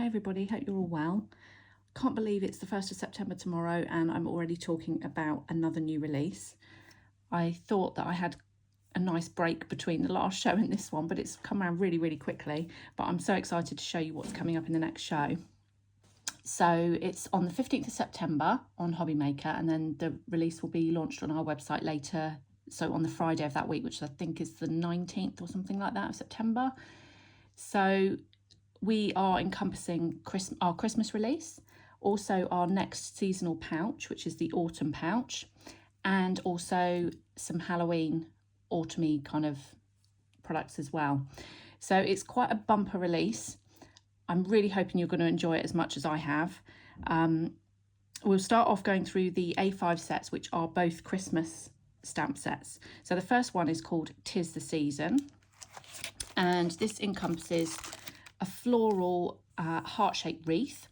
Hi everybody, hope you're all well. Can't believe it's the 1st of September tomorrow and I'm already talking about another new release. I thought that I had a nice break between the last show and this one, but it's come around really quickly. But I'm so excited to show you what's coming up in the next show. So it's on the 15th of September on Hobby Maker, and then the release will be launched on our website later. So on the Friday of that week, which I think is the 19th or something like that of September. So we are encompassing our Christmas release, also our next seasonal pouch, which is the autumn pouch, and also some Halloween autumny kind of products as well. So it's quite a bumper release. I'm really hoping you're going to enjoy it as much as I have. We'll start off going through the A5 sets, which are both Christmas stamp sets. So the first one is called 'Tis the Season, and this encompasses a floral heart-shaped wreath,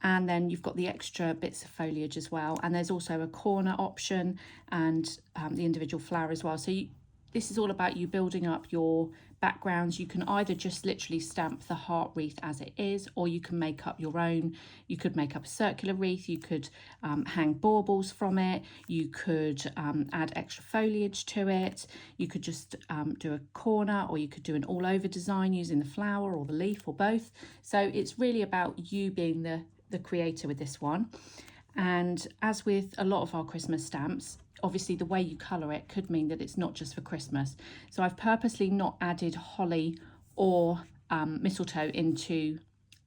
and then you've got the extra bits of foliage as well, and there's also a corner option and the individual flower as well. So this is all about you building up your backgrounds. You can either just literally stamp the heart wreath as it is, or you can make up your own. You could make up a circular wreath, you could hang baubles from it, you could add extra foliage to it, you could just do a corner, or you could do an all over design using the flower or the leaf or both. So it's really about you being the creator with this one. And as with a lot of our Christmas stamps, obviously the way you colour it could mean that it's not just for Christmas. So I've purposely not added holly or mistletoe into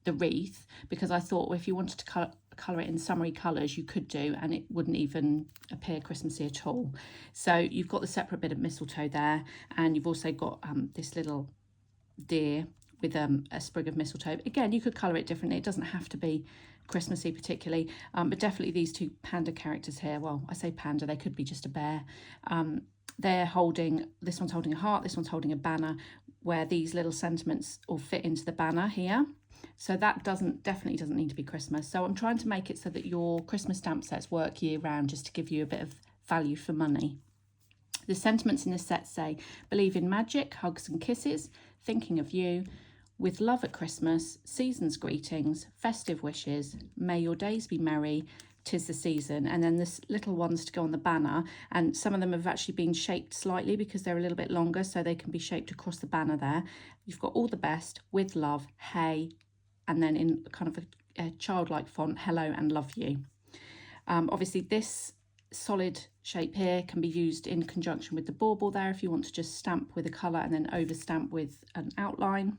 the wreath, because I thought, well, if you wanted to colour it in summery colours, you could do, and it wouldn't even appear Christmassy at all. So you've got the separate bit of mistletoe there, and you've also got this little deer with a sprig of mistletoe. Again, you could colour it differently. It doesn't have to be Christmassy particularly, but definitely these two panda characters here, well, I say panda, they could be just a bear. They're holding, this one's holding a heart, this one's holding a banner, where these little sentiments all fit into the banner here. So that definitely doesn't need to be Christmas. So I'm trying to make it so that your Christmas stamp sets work year round, just to give you a bit of value for money. The sentiments in this set say, believe in magic, hugs and kisses, thinking of you, with love at Christmas, season's greetings, festive wishes, may your days be merry, 'tis the season. And then this little ones to go on the banner, and some of them have actually been shaped slightly because they're a little bit longer, so they can be shaped across the banner there. You've got all the best, with love, hey, and then in kind of a childlike font, hello and love you. Obviously this solid shape here can be used in conjunction with the bauble there if you want to just stamp with a colour and then over stamp with an outline.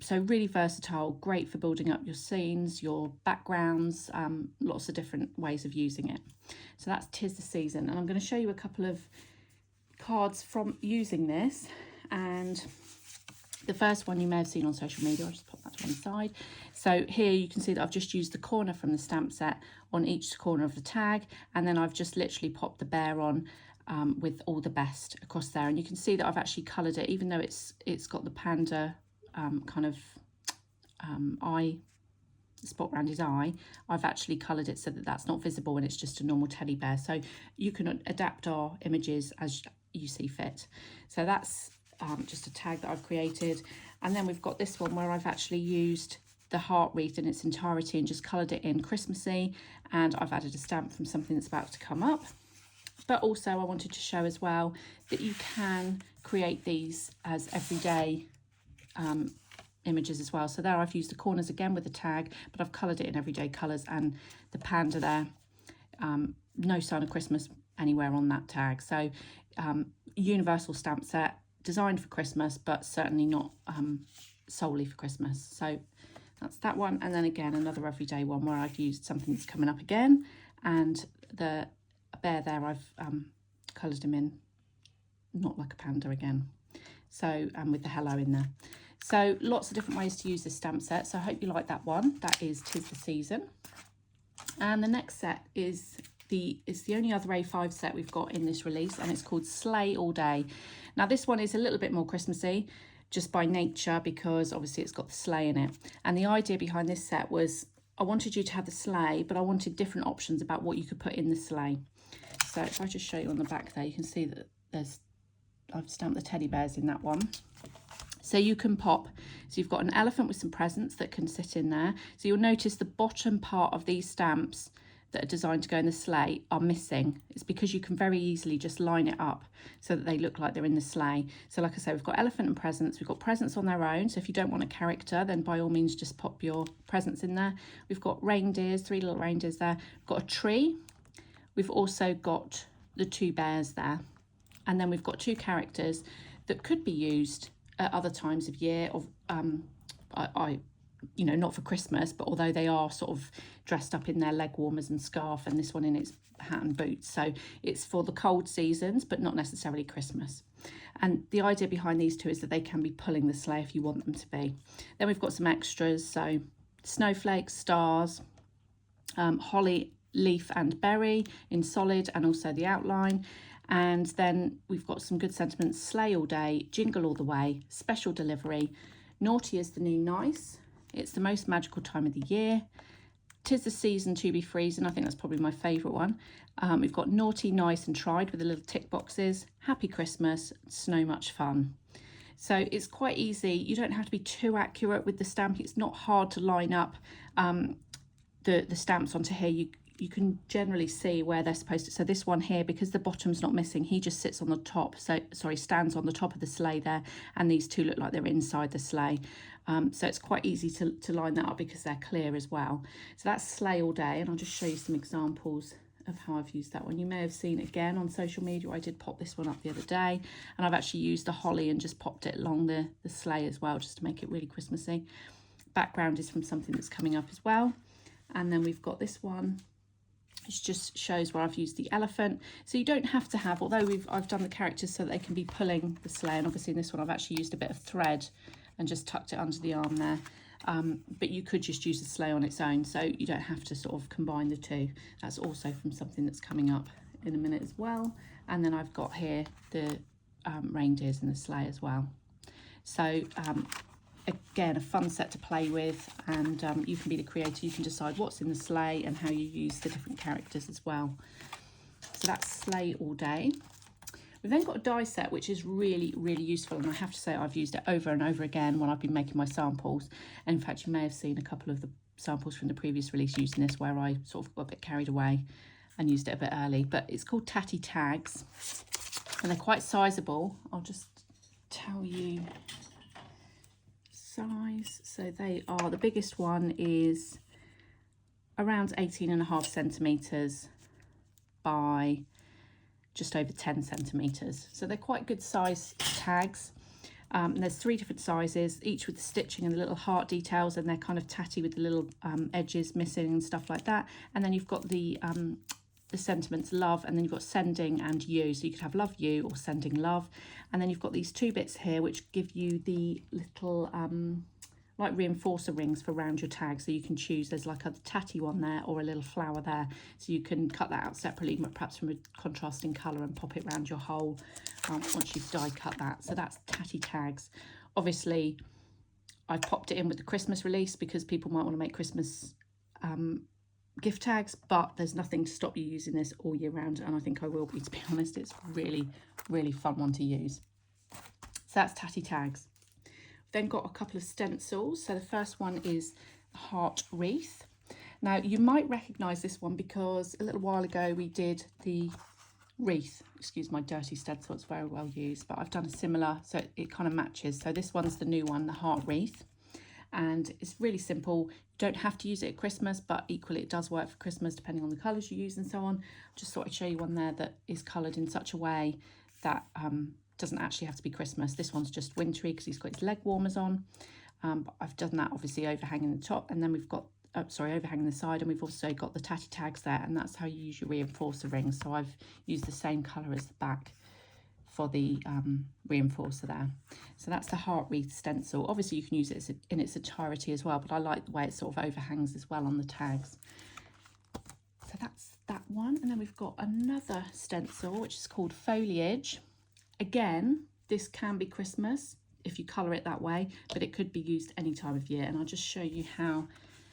So really versatile, great for building up your scenes, your backgrounds, lots of different ways of using it. So that's 'Tis the Season, and I'm going to show you a couple of cards from using this. And the first one you may have seen on social media, I'll just pop that to one side. So here you can see that I've just used the corner from the stamp set on each corner of the tag, and then I've just literally popped the bear on with all the best across there. And you can see that I've actually coloured it, even though it's got the panda kind of eye spot around his eye, I've actually coloured it so that that's not visible and it's just a normal teddy bear. So you can adapt our images as you see fit. So that's just a tag that I've created. And then we've got this one where I've actually used the heart wreath in its entirety and just coloured it in Christmassy, and I've added a stamp from something that's about to come up. But also I wanted to show as well that you can create these as everyday images as well. So there I've used the corners again with the tag, but I've coloured it in everyday colours, and the panda there, no sign of Christmas anywhere on that tag. So universal stamp set, designed for Christmas, but certainly not solely for Christmas. So that's that one. And then again, another everyday one where I've used something that's coming up again, and the bear there I've coloured him in not like a panda again. So with the hello in there. So lots of different ways to use this stamp set. So I hope you like that one. That is 'Tis the Season. And the next set is the only other A5 set we've got in this release, and it's called Sleigh All Day. Now this one is a little bit more Christmassy just by nature, because obviously it's got the sleigh in it. And the idea behind this set was I wanted you to have the sleigh, but I wanted different options about what you could put in the sleigh. So if I just show you on the back there, you can see that I've stamped the teddy bears in that one. So you can pop, so you've got an elephant with some presents that can sit in there. So you'll notice the bottom part of these stamps that are designed to go in the sleigh are missing. It's because you can very easily just line it up so that they look like they're in the sleigh. So like I say, we've got elephant and presents. We've got presents on their own. So if you don't want a character, then by all means just pop your presents in there. We've got reindeers, 3 little reindeers there. We've got a tree. We've also got the 2 bears there. And then we've got 2 characters that could be used at other times of year, of you know, not for Christmas, but although they are sort of dressed up in their leg warmers and scarf, and this one in its hat and boots, so it's for the cold seasons but not necessarily Christmas. And the idea behind these 2 is that they can be pulling the sleigh if you want them to be. Then we've got some extras, so snowflakes, stars, holly, leaf and berry in solid, and also the outline. And then we've got some good sentiments: sleigh all day, jingle all the way, special delivery, naughty is the new nice, it's the most magical time of the year, 'tis the season to be freezing. I think that's probably my favourite one. We've got naughty, nice and tried with the little tick boxes, happy Christmas, snow much fun. So it's quite easy. You don't have to be too accurate with the stamping. It's not hard to line up the stamps onto here. You can generally see where they're supposed to. So this one here, because the bottom's not missing, he just sits on the top. So, sorry, stands on the top of the sleigh there. And these 2 look like they're inside the sleigh. So it's quite easy to line that up because they're clear as well. So that's sleigh all day. And I'll just show you some examples of how I've used that one. You may have seen it again on social media. I did pop this one up the other day. And I've actually used the holly and just popped it along the sleigh as well, just to make it really Christmassy. Background is from something that's coming up as well. And then we've got this one, which just shows where I've used the elephant. So you don't have to have, although I've done the characters so that they can be pulling the sleigh, and obviously in this one I've actually used a bit of thread and just tucked it under the arm there. But you could just use the sleigh on its own, so you don't have to sort of combine the 2. That's also from something that's coming up in a minute as well. And then I've got here the reindeers in the sleigh as well. So again, a fun set to play with, and you can be the creator. You can decide what's in the sleigh and how you use the different characters as well. So that's sleigh all day. We've then got a die set, which is really, really useful, and I have to say I've used it over and over again when I've been making my samples. And in fact, you may have seen a couple of the samples from the previous release using this, where I sort of got a bit carried away and used it a bit early. But it's called Tatty Tags, and they're quite sizable. I'll just tell you size. So they are, the biggest one is around 18.5 centimetres by just over 10 centimetres. So they're quite good size tags. There's 3 different sizes, each with the stitching and the little heart details, and they're kind of tatty with the little edges missing and stuff like that. And then you've got the sentiments love, and then you've got sending and you, so you could have love you or sending love. And then you've got these 2 bits here which give you the little like reinforcer rings for around your tag, so you can choose. There's like a tatty one there or a little flower there, so you can cut that out separately, perhaps from a contrasting colour, and pop it around your hole once you've die cut that. So that's Tatty Tags. Obviously I popped it in with the Christmas release because people might want to make Christmas gift tags, but there's nothing to stop you using this all year round, and I think I will be, to be honest. It's really, really fun one to use. So that's Tatty Tags. We've then got a couple of stencils. So the first one is the Heart Wreath. Now you might recognise this one because a little while ago we did the Wreath. Excuse my dirty stencil, it's very well used, but I've done a similar, so it kind of matches. So this one's the new one, the Heart Wreath. And it's really simple. You don't have to use it at Christmas, but equally it does work for Christmas depending on the colours you use and so on. Just thought I'd show you one there that is coloured in such a way that doesn't actually have to be Christmas. This one's just wintry because he's got his leg warmers on. But I've done that obviously overhanging the top, and then we've got, overhanging the side, and we've also got the tatty tags there, and that's how you use your reinforcer rings. So I've used the same colour as the back for the reinforcer there. So that's the Heart Wreath stencil. Obviously you can use it in its entirety as well, but I like the way it sort of overhangs as well on the tags. So that's that one. And then we've got another stencil which is called Foliage. Again, this can be Christmas if you colour it that way, but it could be used any time of year, and I'll just show you how.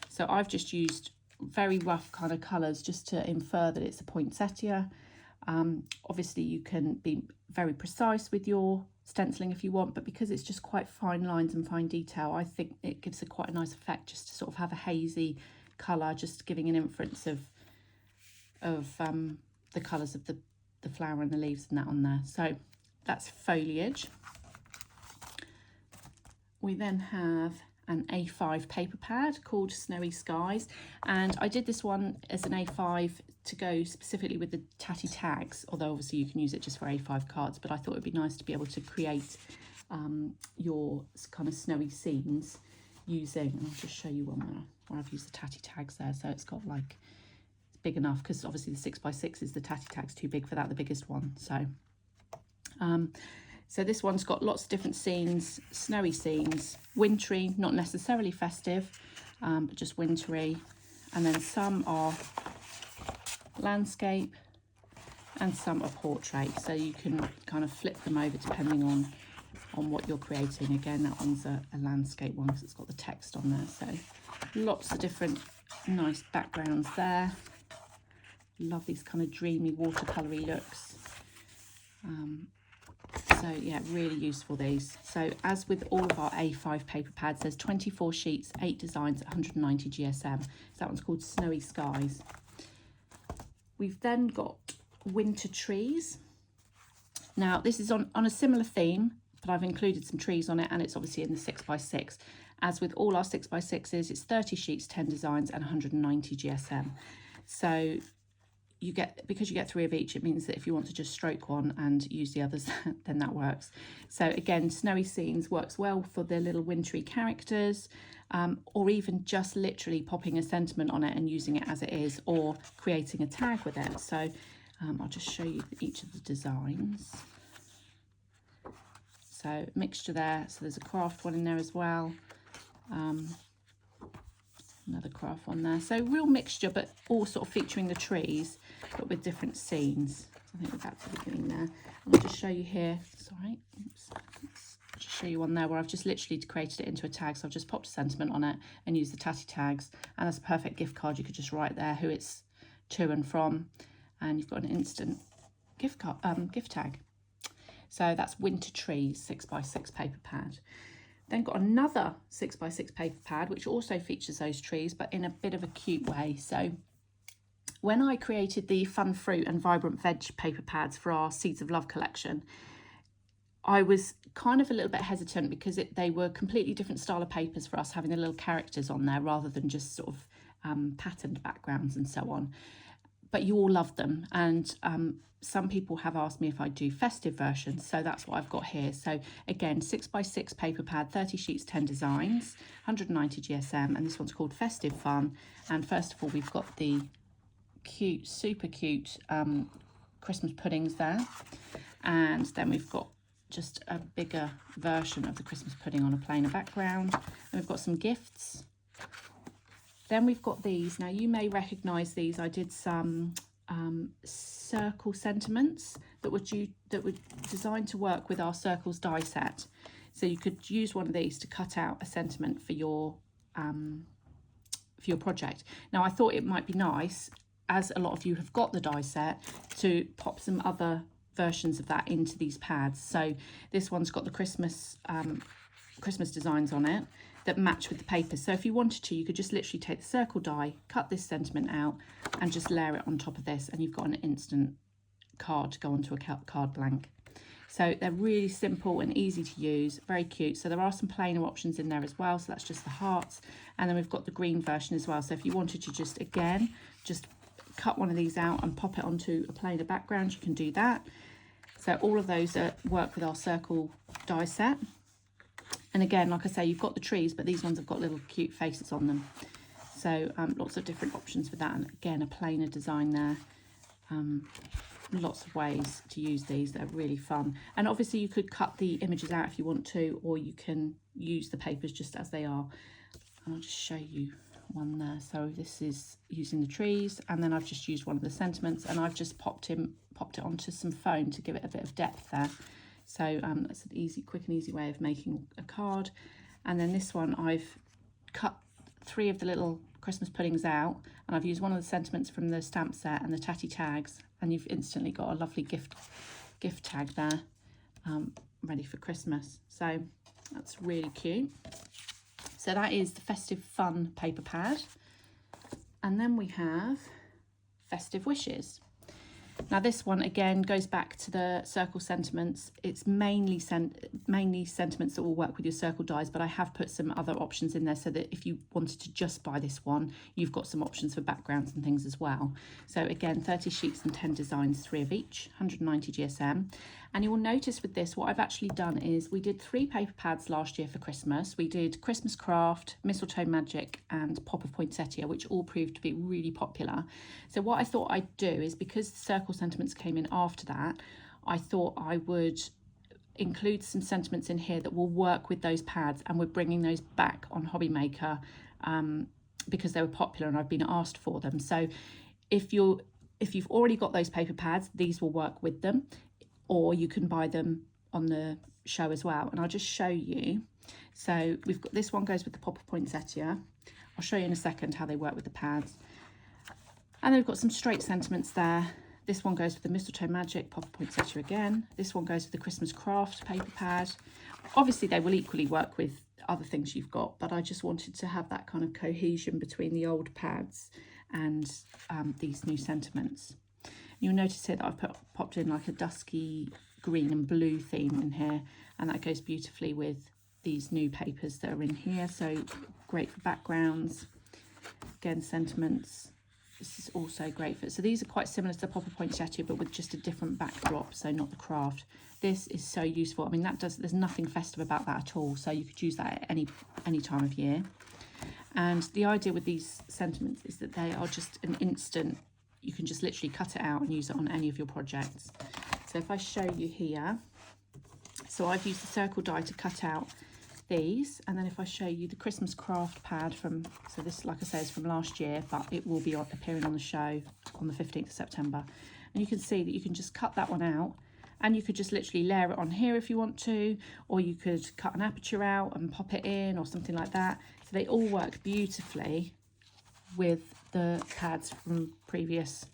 So I've just used very rough kind of colours just to infer that it's a poinsettia. Obviously you can be very precise with your stenciling if you want, but because it's just quite fine lines and fine detail, I think it gives a quite a nice effect just to sort of have a hazy colour, just giving an inference of the colours of the flower and the leaves and that on there. So that's Foliage. We then have an A5 paper pad called Snowy Skies, and I did this one as an A5 to go specifically with the Tatty Tags, although obviously you can use it just for A5 cards, but I thought it'd be nice to be able to create your kind of snowy scenes using, and I'll just show you one where I've used the Tatty Tags there, so it's got like, it's big enough, because obviously the 6x6 is the Tatty Tags too big for that, the biggest one. So so this one's got lots of different scenes, snowy scenes, wintry, not necessarily festive, but just wintry. And then some are landscape and some are portrait. So you can kind of flip them over depending on what you're creating. Again, that one's a landscape one because it's got the text on there. So lots of different nice backgrounds there. Love these kind of dreamy watercolory looks. So yeah, really useful these. So as with all of our A5 paper pads, there's 24 sheets, 8 designs, 190 GSM. So that one's called Snowy Skies. We've then got Winter Trees. Now this is on a similar theme, but I've included some trees on it, and it's obviously in the 6x6. As with all our 6x6s, it's 30 sheets, 10 designs, and 190 GSM. So because you get 3 of each, it means that if you want to just stroke one and use the others, then that works. So again, snowy scenes works well for the little wintry characters, or even just literally popping a sentiment on it and using it as it is, or creating a tag with it. So I'll just show you each of the designs. So mixture there, so there's a craft one in there as well. Another craft one there, so real mixture, but all sort of featuring the trees but with different scenes. So I think we're back to the beginning there, and I'll just show you here, sorry, oops, I'll just show you one there where I've just literally created it into a tag. So I've just popped a sentiment on it and used the Tatty Tags, and that's a perfect gift card. You could just write there who it's to and from, and you've got an instant gift tag. So that's Winter Trees 6x6 paper pad. Then got another 6x6 paper pad, which also features those trees, but in a bit of a cute way. So when I created the Fun Fruit and Vibrant Veg paper pads for our Seeds of Love collection, I was kind of a little bit hesitant because they were completely different style of papers for us, having the little characters on there rather than just sort of patterned backgrounds and so on. But you all loved them, and some people have asked me if I do festive versions, so that's what I've got here. So again, 6x6 paper pad, 30 sheets, 10 designs, 190 GSM, and this one's called Festive Fun. And first of all, we've got the cute, super cute Christmas puddings there, and then we've got just a bigger version of the Christmas pudding on a plainer background, and we've got some gifts. Then we've got these. Now you may recognise these. I did some circle sentiments that were designed to work with our circles die set. So you could use one of these to cut out a sentiment for your project. Now I thought it might be nice, as a lot of you have got the die set, to pop some other versions of that into these pads. So this one's got the Christmas designs on it that match with the paper. So if you wanted to, you could just literally take the circle die, cut this sentiment out, and just layer it on top of this, and you've got an instant card to go onto a card blank. So they're really simple and easy to use, very cute. So there are some plainer options in there as well. So that's just the hearts, and then we've got the green version as well. So if you wanted to just cut one of these out and pop it onto a plainer background, you can do that. So all of those work with our circle die set. And again, like I say, you've got the trees, but these ones have got little cute faces on them. So lots of different options for that. And again, a plainer design there. Lots of ways to use these. They're really fun. And obviously you could cut the images out if you want to, or you can use the papers just as they are. I'll just show you one there. So this is using the trees, and then I've just used one of the sentiments, and I've just popped it onto some foam to give it a bit of depth there. So that's an quick and easy way of making a card. And then this one, I've cut 3 of the little Christmas puddings out, and I've used one of the sentiments from the stamp set and the Tatty Tags, and you've instantly got a lovely gift tag there. ready for Christmas. So that's really cute. So that is the Festive Fun paper pad. And then we have Festive Wishes. Now this one again goes back to the circle sentiments. It's mainly sentiments that will work with your circle dies, but I have put some other options in there so that if you wanted to just buy this one, you've got some options for backgrounds and things as well. So again, 30 sheets and 10 designs, 3 of each, 190 GSM. And you will notice with this, what I've actually done is we did 3 paper pads last year for Christmas. We did Christmas Craft, Mistletoe Magic and Pop of Poinsettia, which all proved to be really popular. So what I thought I'd do is, because the circle sentiments came in after that, I thought I would include some sentiments in here that will work with those pads, and we're bringing those back on Hobby Maker because they were popular and I've been asked for them. So if you've already got those paper pads, these will work with them, or you can buy them on the show as well. And I'll just show you. So we've got this one goes with the Pop of Poinsettia. I'll show you in a second how they work with the pads. And then we've got some straight sentiments there. This one goes with the Mistletoe Magic, Pop of Poinsettia again. This one goes with the Christmas Craft paper pad. Obviously they will equally work with other things you've got, but I just wanted to have that kind of cohesion between the old pads and these new sentiments. You'll notice here that I've popped in like a dusky green and blue theme in here, and that goes beautifully with these new papers that are in here. So great for backgrounds. Again, sentiments. This is also great for, so these are quite similar to the Pop of Poinsettia, but with just a different backdrop, so not the craft. This is so useful. I mean, there's nothing festive about that at all, so you could use that at any time of year. And the idea with these sentiments is that they are just an instant, you can just literally cut it out and use it on any of your projects. So if I show you here, so I've used the circle die to cut out these, and then if I show you the Christmas Craft pad from, so this, like I say, is from last year, but it will be appearing on the show on the 15th of September. And you can see that you can just cut that one out, and you could just literally layer it on here if you want to, or you could cut an aperture out and pop it in or something like that. So they all work beautifully with the pads from previous.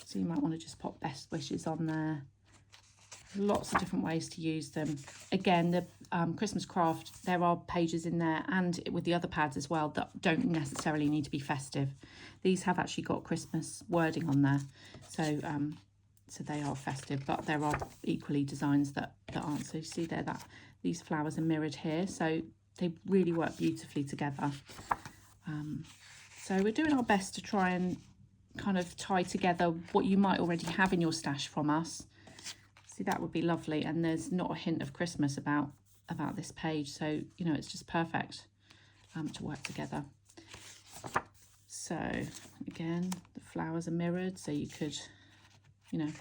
So you might want to just pop Best Wishes on there. Lots of different ways to use them. Again, the Christmas Craft, there are pages in there, and with the other pads as well, that don't necessarily need to be festive. These have actually got Christmas wording on there, so so they are festive, but there are equally designs that aren't. So you see there that these flowers are mirrored here, so they really work beautifully together. So we're doing our best to try and kind of tie together what you might already have in your stash from us. See, that would be lovely, and there's not a hint of Christmas about this page, so you know, it's just perfect to work together. So again, the flowers are mirrored, so you could, you know,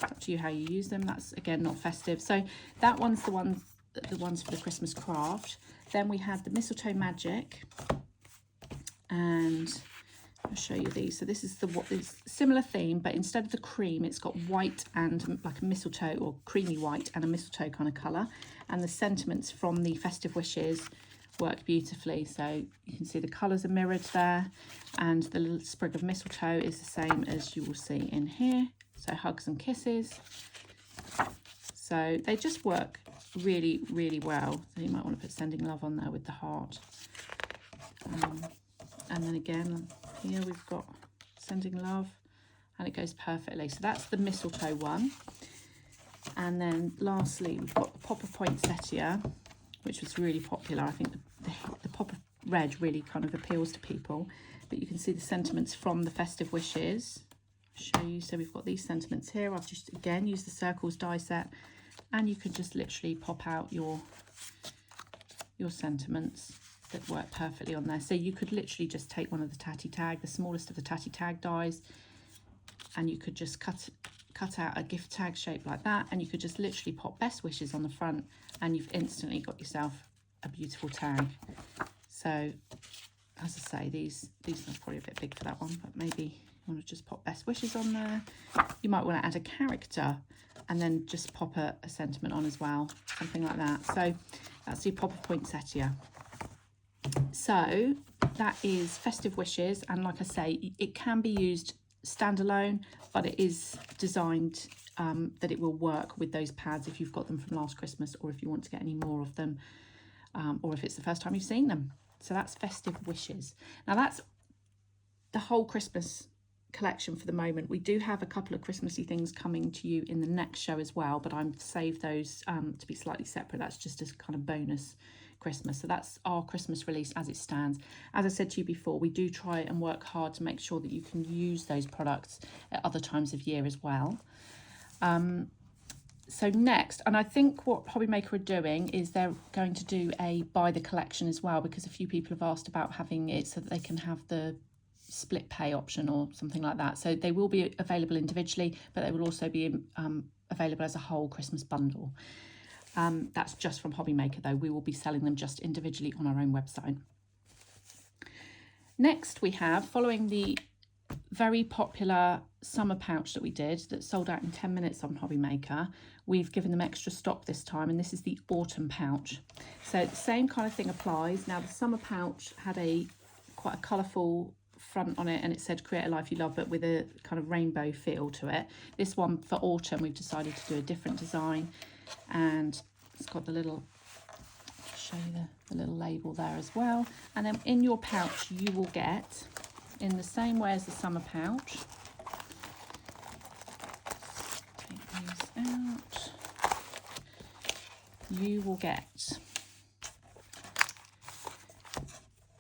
up to you how you use them. That's again not festive. So that one's the ones for the Christmas Craft. Then we had the Mistletoe Magic, and I'll show you these. So this is this similar theme, but instead of the cream, it's got white and like a mistletoe, or creamy white and a mistletoe kind of colour. And the sentiments from the Festive Wishes work beautifully. So you can see the colours are mirrored there, and the little sprig of mistletoe is the same as you will see in here. So hugs and kisses. So they just work really, really well. So you might want to put sending love on there with the heart. And then again, here we've got sending love, and it goes perfectly. So that's the mistletoe one. And then lastly, we've got the Pop of Poinsettia, which was really popular. I think the Pop of Red really kind of appeals to people. But you can see the sentiments from the Festive Wishes. I'll show you. So we've got these sentiments here. I've just again used the circles die set, and you can just literally pop out your sentiments that work perfectly on there. So you could literally just take one of the Tatty Tag, the smallest of the Tatty Tag dies, and you could just cut out a gift tag shape like that, and you could just literally pop Best Wishes on the front, and you've instantly got yourself a beautiful tag. So as I say, these are probably a bit big for that one, but maybe you want to just pop Best Wishes on there. You might want to add a character and then just pop a sentiment on as well, something like that. So that's the Pop of Poinsettia. So that is Festive Wishes, and like I say, it can be used standalone, but it is designed that it will work with those pads if you've got them from last Christmas, or if you want to get any more of them, or if it's the first time you've seen them. So that's Festive Wishes. Now that's the whole Christmas collection for the moment. We do have a couple of Christmassy things coming to you in the next show as well, but I've saved those to be slightly separate. That's just a kind of bonus Christmas. So that's our Christmas release as it stands. As I said to you before, we do try and work hard to make sure that you can use those products at other times of year as well. So next, and I think what Hobbymaker are doing is they're going to do a buy the collection as well, because a few people have asked about having it so that they can have the split pay option or something like that. So they will be available individually, but they will also be available as a whole Christmas bundle. That's just from Hobbymaker though. We will be selling them just individually on our own website. Next we have, following the very popular summer pouch that we did that sold out in 10 minutes on Hobbymaker, we've given them extra stock this time, and this is the autumn pouch. So the same kind of thing applies. Now the summer pouch had quite a colourful front on it, and it said create a life you love, but with a kind of rainbow feel to it. This one for autumn we've decided to do a different design, and it's got the little, I'll show you the little label there as well. And then in your pouch you will get, in the same way as the summer pouch, take these out, you will get,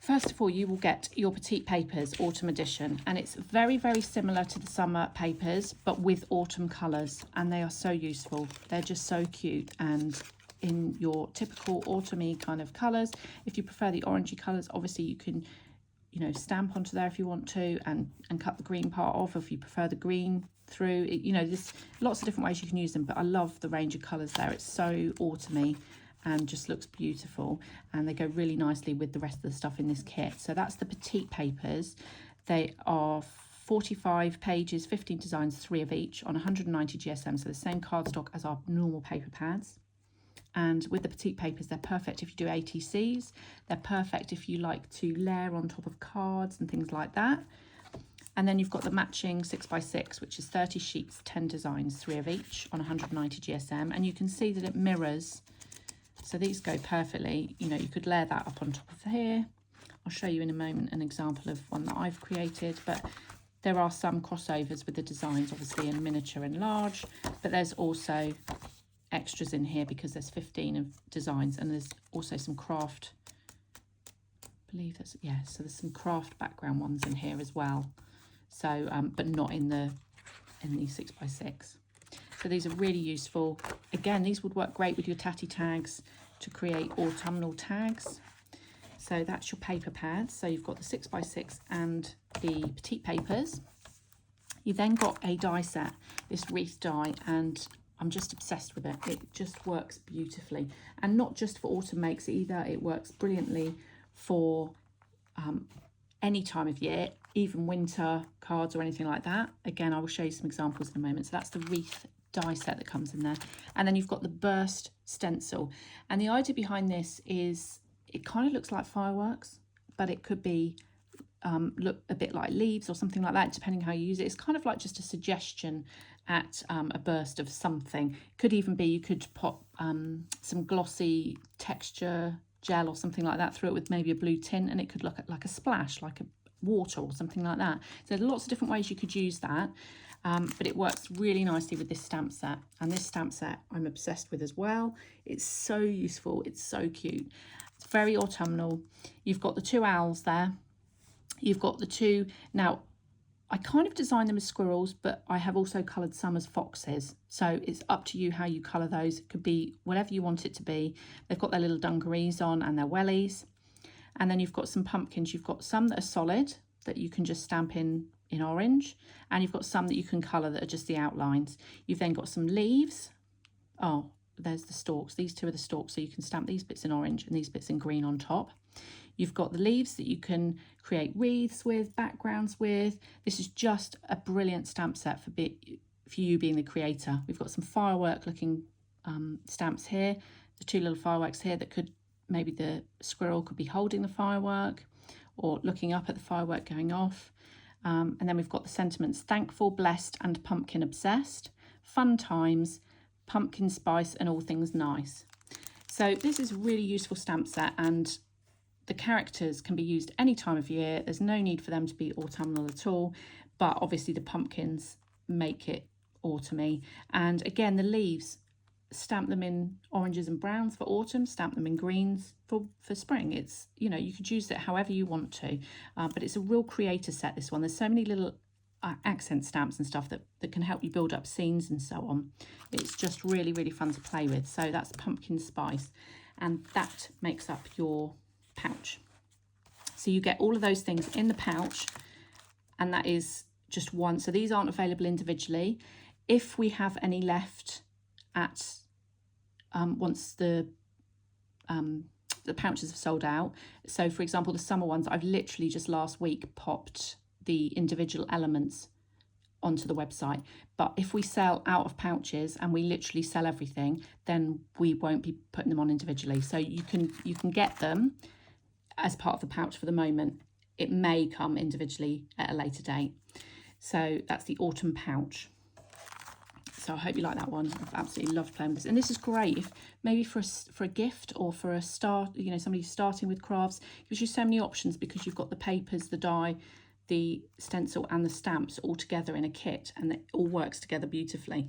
first of all, you will get your petite papers autumn edition, and it's very, very similar to the summer papers, but with autumn colours, and they are so useful. They're just so cute, and in your typical autumny kind of colours. If you prefer the orangey colours, obviously you can, you know, stamp onto there if you want to, and cut the green part off if you prefer the green through. You know, there's lots of different ways you can use them, but I love the range of colours there. It's so autumny and just looks beautiful, and they go really nicely with the rest of the stuff in this kit. So that's the petite papers. They are 45 pages, 15 designs, 3 of each on 190 GSM, so the same cardstock as our normal paper pads. And with the petite papers, they're perfect if you do ATCs. They're perfect if you like to layer on top of cards and things like that. And then you've got the matching 6x6, which is 30 sheets, 10 designs, 3 of each on 190 GSM. And you can see that it mirrors. So these go perfectly. You know, you could layer that up on top of here. I'll show you in a moment an example of one that I've created, but there are some crossovers with the designs, obviously in miniature and large, but there's also extras in here because there's 15 of designs, and there's also some craft, I believe that's, yeah, so there's some craft background ones in here as well. So, but not in the 6x6. So these are really useful. Again, these would work great with your Tatty Tags to create autumnal tags. So that's your paper pads. So you've got the 6x6 and the petite papers. You've then got a die set, this Wreath die, and I'm just obsessed with it. It just works beautifully. And not just for autumn makes either. It works brilliantly for any time of year, even winter cards or anything like that. Again, I will show you some examples in a moment. So that's the Wreath die set that comes in there. And then you've got the burst stencil. And the idea behind this is it kind of looks like fireworks, but it could be look a bit like leaves or something like that, depending how you use it. It's kind of like just a suggestion at a burst of something. Could even be you could pop some glossy texture gel or something like that through it with maybe a blue tint, and it could look like a splash, like a water or something like that. So there's lots of different ways you could use that, but it works really nicely with this stamp set. And this stamp set I'm obsessed with as well. It's so useful, it's so cute, it's very autumnal. You've got the 2 owls there, you've got the 2, now I kind of designed them as squirrels, but I have also coloured some as foxes. So it's up to you how you colour those. It could be whatever you want it to be. They've got their little dungarees on and their wellies. And then you've got some pumpkins. You've got some that are solid that you can just stamp in orange. And you've got some that you can colour that are just the outlines. You've then got some leaves. Oh, there's the stalks. These 2 are the stalks. So you can stamp these bits in orange and these bits in green on top. You've got the leaves that you can create wreaths with, backgrounds with. This is just a brilliant stamp set for you being the creator. We've got some firework looking stamps here. The 2 little fireworks here that could, maybe the squirrel could be holding the firework or looking up at the firework going off. And then we've got the sentiments: thankful, blessed and pumpkin obsessed. fun times, pumpkin spice and all things nice. So this is a really useful stamp set, and the characters can be used any time of year. There's no need for them to be autumnal at all, but obviously the pumpkins make it autumny. And again, the leaves, stamp them in oranges and browns for autumn, stamp them in greens for spring. It's, you know, you could use it however you want to, but it's a real creator set, this one. There's so many little accent stamps and stuff that can help you build up scenes and so on. It's just really, really fun to play with. So that's pumpkin spice, and that makes up your pouch. So you get all of those things in the pouch, and that is just one. So these aren't available individually. If we have any left at once the pouches have sold out, so for example the summer ones, I've literally just last week popped the individual elements onto the website. But if we sell out of pouches and we literally sell everything, then we won't be putting them on individually. So you can get them as part of the pouch for the moment. It may come individually at a later date. So that's the autumn pouch. So I hope you like that one. I've absolutely loved playing with this. And this is great if maybe for a gift, or for a start, you know, somebody starting with crafts. It gives you so many options because you've got the papers, the die, the stencil and the stamps all together in a kit, and it all works together beautifully.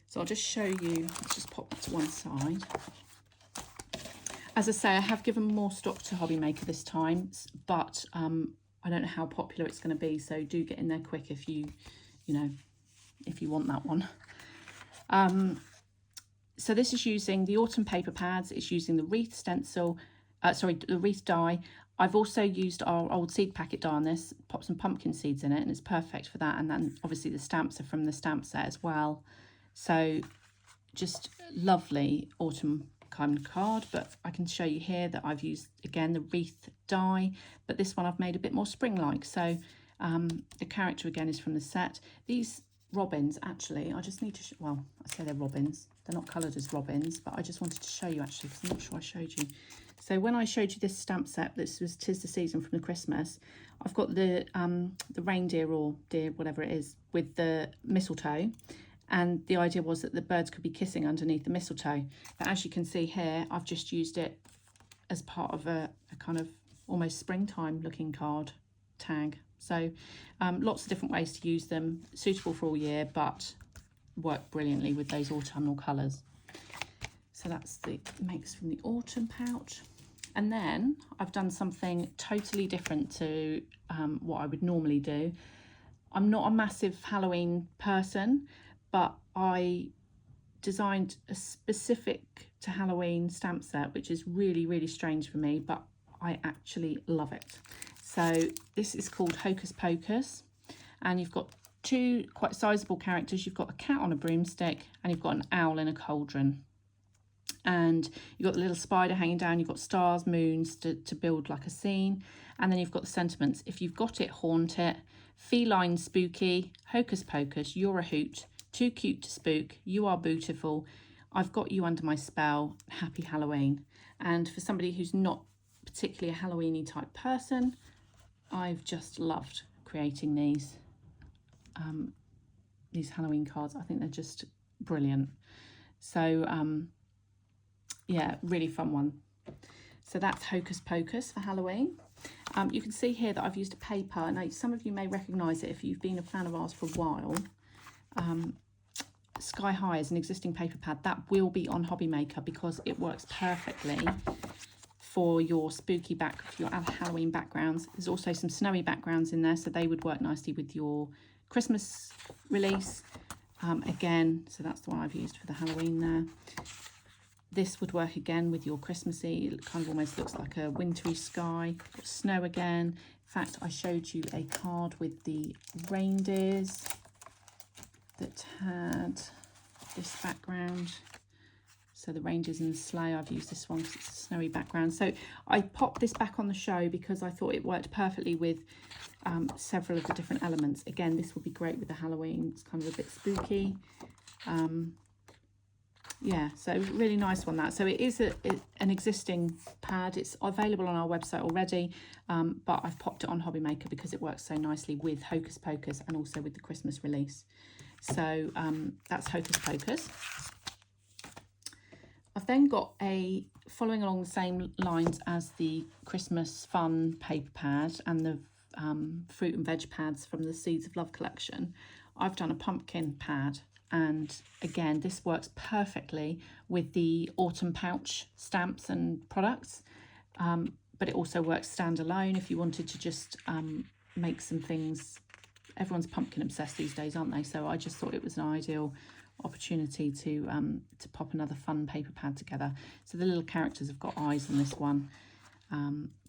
So I'll just show you, let's just pop that to one side. As I say, I have given more stock to Hobby Maker this time, but I don't know how popular it's going to be, so do get in there quick if you want that one. So this is using the autumn paper pads. It's using the Wreath stencil, the Wreath die. I've also used our old seed packet die on this, pop some pumpkin seeds in it, and it's perfect for that. And then obviously the stamps are from the stamp set as well. So just lovely autumn kind of card. But I can show you here that I've used, again, the Wreath die, but this one I've made a bit more spring-like. So the character again is from the set. These robins, actually, I just need to, well, I say they're robins. They're not coloured as robins, but I just wanted to show you actually, because I'm not sure I showed you. So when I showed you this stamp set, this was 'Tis the Season from the Christmas, I've got the reindeer or deer, whatever it is, with the mistletoe. And the idea was that the birds could be kissing underneath the mistletoe. But as you can see here, I've just used it as part of a kind of almost springtime looking card tag. So lots of different ways to use them, suitable for all year, but work brilliantly with those autumnal colours. So that's the makes from the autumn pouch. And then I've done something totally different to what I would normally do. I'm not a massive Halloween person, but I designed a specific to Halloween stamp set, which is really, really strange for me, but I actually love it. So this is called Hocus Pocus, and you've got two quite sizable characters. You've got a cat on a broomstick, and you've got an owl in a cauldron. And you've got the little spider hanging down, you've got stars, moons to build like a scene. And then you've got the sentiments. If you've got it, haunt it. Feline spooky, Hocus Pocus, you're a hoot. Too cute to spook, you are beautiful. I've got you under my spell, happy Halloween. And for somebody who's not particularly a Halloweeny type person, I've just loved creating these Halloween cards. I think they're just brilliant. So yeah, really fun one. So that's Hocus Pocus for Halloween. You can see here that I've used a paper. Now, some of you may recognise it if you've been a fan of ours for a while. Sky High is an existing paper pad. That will be on Hobby Maker because it works perfectly for your spooky for your Halloween backgrounds. There's also some snowy backgrounds in there, so they would work nicely with your Christmas release. Again, so that's the one I've used for the Halloween there. This would work again with your Christmassy. It kind of almost looks like a wintry sky. Got snow again. In fact, I showed you a card with the reindeers that had this background. So the reindeers in the sleigh, I've used this one because it's a snowy background. So I popped this back on the show because I thought it worked perfectly with several of the different elements. Again, this would be great with the Halloween. It's kind of a bit spooky. Yeah, so really nice one, that. So it is an existing pad. It's available on our website already, but I've popped it on Hobby Maker because it works so nicely with Hocus Pocus and also with the Christmas release. So that's Hocus Pocus. I've then got a, following along the same lines as the Christmas Fun paper pad and the fruit and veg pads from the Seeds of Love collection, I've done a pumpkin pad. And again, this works perfectly with the autumn pouch stamps and products, but it also works standalone if you wanted to just make some things. Everyone's pumpkin obsessed these days, aren't they? So I just thought it was an ideal opportunity to pop another fun paper pad together. So the little characters have got eyes on this one.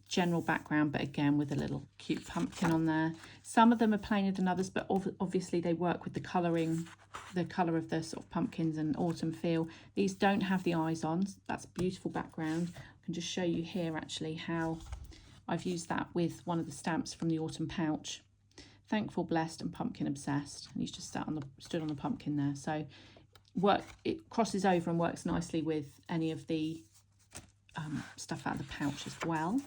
General background, but again with a little cute pumpkin on there. Some of them are plainer than others, but obviously they work with the colouring, the colour of the sort of pumpkins and autumn feel. These don't have the eyes on. That's beautiful background. I can just show you here actually how I've used that with one of the stamps from the autumn pouch. Thankful, blessed and pumpkin obsessed. And he's just stood on the pumpkin there. So it crosses over and works nicely with any of the stuff out of the pouch as well.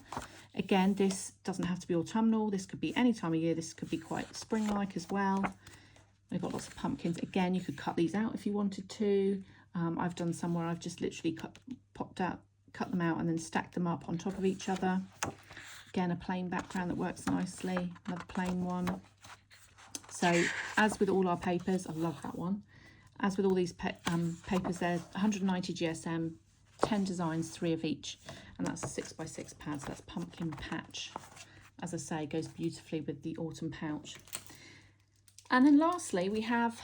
Again, this doesn't have to be autumnal. This could be any time of year. This could be quite spring-like as well. We've got lots of pumpkins. Again, you could cut these out if you wanted to. I've done some where I've just literally cut them out and then stacked them up on top of each other. Again, a plain background that works nicely. Another plain one. So as with all our papers, I love that one. As with all these papers, they're 190 GSM, 10 designs, 3 of each, and that's a 6x6 pad. So that's pumpkin patch. As I say, goes beautifully with the autumn pouch. And then lastly, we have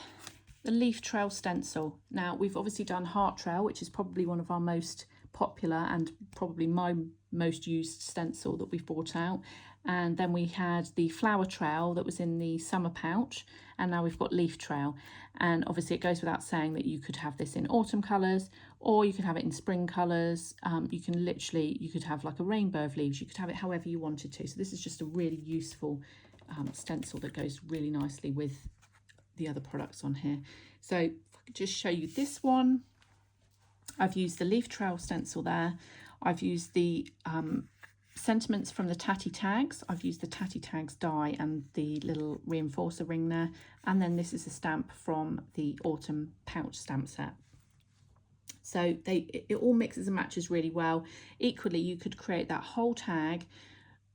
the leaf trail stencil. Now we've obviously done heart trail, which is probably one of our most popular and probably my most used stencil that we've brought out. And then we had the flower trail that was in the summer pouch, and now we've got leaf trail. And obviously it goes without saying that you could have this in autumn colours, or you could have it in spring colours. You could have like a rainbow of leaves. You could have it however you wanted to. So this is just a really useful stencil that goes really nicely with the other products on here. So if I could just show you this one. I've used the leaf trail stencil there. I've used the sentiments from the Tatty Tags. I've used the Tatty Tags die and the little reinforcer ring there. And then this is a stamp from the autumn pouch stamp set. So it all mixes and matches really well. Equally, you could create that whole tag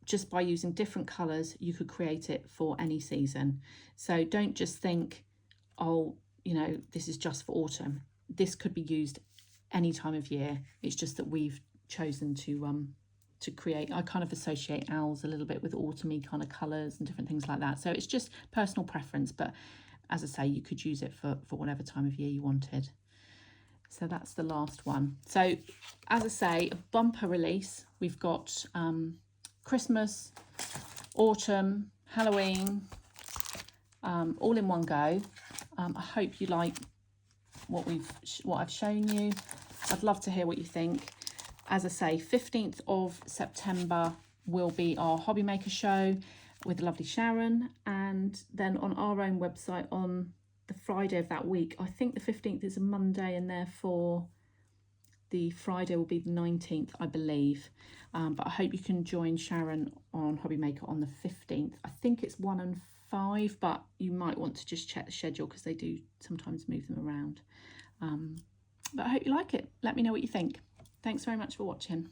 just by using different colours. You could create it for any season. So don't just think, oh, you know, this is just for autumn. This could be used any time of year. It's just that we've chosen to create, I kind of associate owls a little bit with autumny kind of colours and different things like that. So it's just personal preference, but as I say, you could use it for whatever time of year you wanted. So that's the last one. So as I say, a bumper release. We've got Christmas, autumn, Halloween, all in one go. I hope you like what I've shown you. I'd love to hear what you think. As I say, 15th of September will be our Hobby Maker show with the lovely Sharon, and then on our own website on the Friday of that week. I think the 15th is a Monday, and therefore the Friday will be the 19th, I believe. But I hope you can join Sharon on Hobby Maker on the 15th. I think it's 1 and 5, but you might want to just check the schedule because they do sometimes move them around. But I hope you like it. Let me know what you think. Thanks very much for watching.